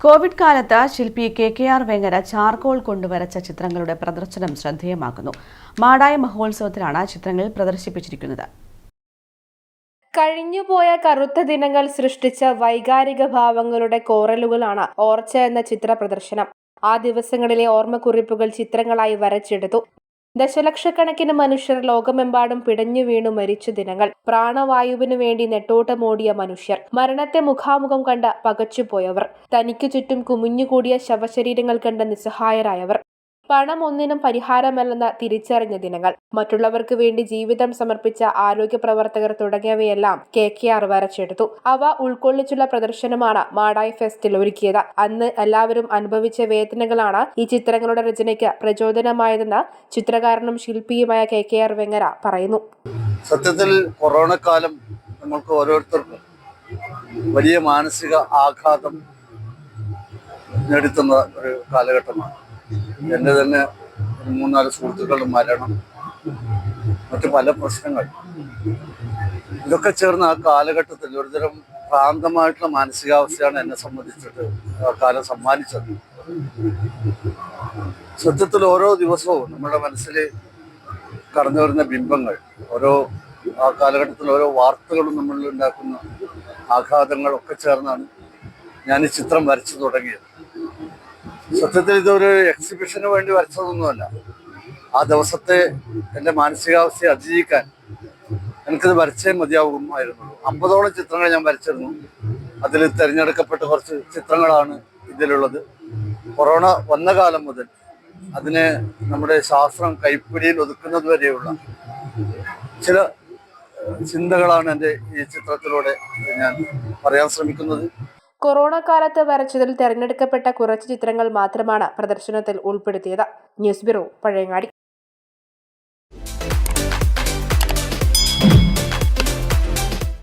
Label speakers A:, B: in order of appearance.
A: Covid കാലത്ത് ശില്പി KKR Vengara charcoal കൊണ്ടുവരച്ച ചിത്രങ്ങളുടെ പ്രദർശനം ശ്രദ്ധേയമാക്കുന്നു. മാടായി മഹോത്സവത്തിലാണ് ചിത്രങ്ങൾ പ്രദർശിപ്പിച്ചിരിക്കുന്നത്.
B: കഴിഞ്ഞുപോയ കറുത്ത ദിനങ്ങൾ സൃഷ്ടിച്ച വൈകാരിക ഭാവങ്ങളുടെ കോറലുകളാണ് ഓർച്ച എന്ന ചിത്ര പ്രദർശനം. ആ ദിവസങ്ങളിലെ ഓർമ്മക്കുറിപ്പുകൾ ചിത്രങ്ങളായി വരച്ചെടുത്തു. ദശലക്ഷക്കണക്കിന് മനുഷ്യർ ലോകമെമ്പാടും പിടഞ്ഞു വീണു മരിച്ച ദിനങ്ങൾ, പ്രാണവായുവിനു വേണ്ടി നെട്ടോട്ടമോടിയ മനുഷ്യർ, മരണത്തെ മുഖാമുഖം കണ്ട് പകച്ചുപോയവർ, തനിക്കു ചുറ്റും കുമിഞ്ഞുകൂടിയ ശവശരീരങ്ങൾ കണ്ട് നിസ്സഹായരായവർ, പണം ഒന്നിനും പരിഹാരമല്ലെന്ന് തിരിച്ചറിഞ്ഞ ദിനങ്ങൾ, മറ്റുള്ളവർക്ക് വേണ്ടി ജീവിതം സമർപ്പിച്ച ആരോഗ്യ പ്രവർത്തകർ തുടങ്ങിയവയെല്ലാം KKR വരച്ചെടുത്തു. അവ ഉൾക്കൊള്ളിച്ചുള്ള പ്രദർശനമാണ് മാടായി ഫെസ്റ്റിൽ ഒരുക്കിയത്. അന്ന് എല്ലാവരും അനുഭവിച്ച വേദനകളാണ് ഈ ചിത്രങ്ങളുടെ രചനയ്ക്ക് പ്രചോദനമായതെന്ന് ചിത്രകാരനും ശില്പിയുമായ KKR വെങ്ങര പറയുന്നു.
C: സത്യത്തിൽ കൊറോണ കാലം നമ്മൾക്ക് ഓരോരുത്തർക്കും വലിയ മാനസിക ആഘാതം നേടുത്തുന്ന ഒരു കാലഘട്ടമാണ്. എൻ്റെ തന്നെ 3-4 സുഹൃത്തുക്കളുടെ മരണം, മറ്റു പല പ്രശ്നങ്ങൾ, ഇതൊക്കെ ചേർന്ന് ആ കാലഘട്ടത്തിൽ ഒരുതരം ഭ്രാന്തമായിട്ടുള്ള മാനസികാവസ്ഥയാണ് എന്നെ സംബന്ധിച്ചിട്ട് ആ കാലം സമ്മാനിച്ചത്. സത്യത്തിൽ ഓരോ ദിവസവും നമ്മുടെ മനസ്സിൽ കടന്നു വരുന്ന ബിംബങ്ങൾ, ആ കാലഘട്ടത്തിൽ ഓരോ വാർത്തകളും നമ്മളിൽ ഉണ്ടാക്കുന്ന ആഘാതങ്ങളൊക്കെ ചേർന്നാണ് ഞാൻ ഈ ചിത്രം വരച്ചു തുടങ്ങിയത്. സത്യത്തിൽ ഇതൊരു എക്സിബിഷന് വേണ്ടി വരച്ചതൊന്നുമല്ല. ആ ദിവസത്തെ എൻ്റെ മാനസികാവസ്ഥയെ അതിജീവിക്കാൻ എനിക്കത് വരച്ചേ മതിയാകുമായിരുന്നു. 50ഓളം ചിത്രങ്ങൾ ഞാൻ വരച്ചിരുന്നു. അതിൽ തിരഞ്ഞെടുക്കപ്പെട്ട കുറച്ച് ചിത്രങ്ങളാണ് ഇതിലുള്ളത്. കൊറോണ വന്ന കാലം മുതൽ അതിനെ നമ്മുടെ ശാസ്ത്രം കൈപ്പിടിയിൽ ഒതുക്കുന്നത് വരെയുള്ള ചില ചിന്തകളാണ് എൻ്റെ ഈ ചിത്രത്തിലൂടെ ഞാൻ പറയാൻ ശ്രമിക്കുന്നത്.
B: കൊറോണ കാലത്ത് വരച്ചതിൽ തെരഞ്ഞെടുക്കപ്പെട്ട കുറച്ച് ചിത്രങ്ങൾ മാത്രമാണ് പ്രദർശനത്തിൽ ഉൾപ്പെടുത്തിയത്. News bureau, Pazhayangadi.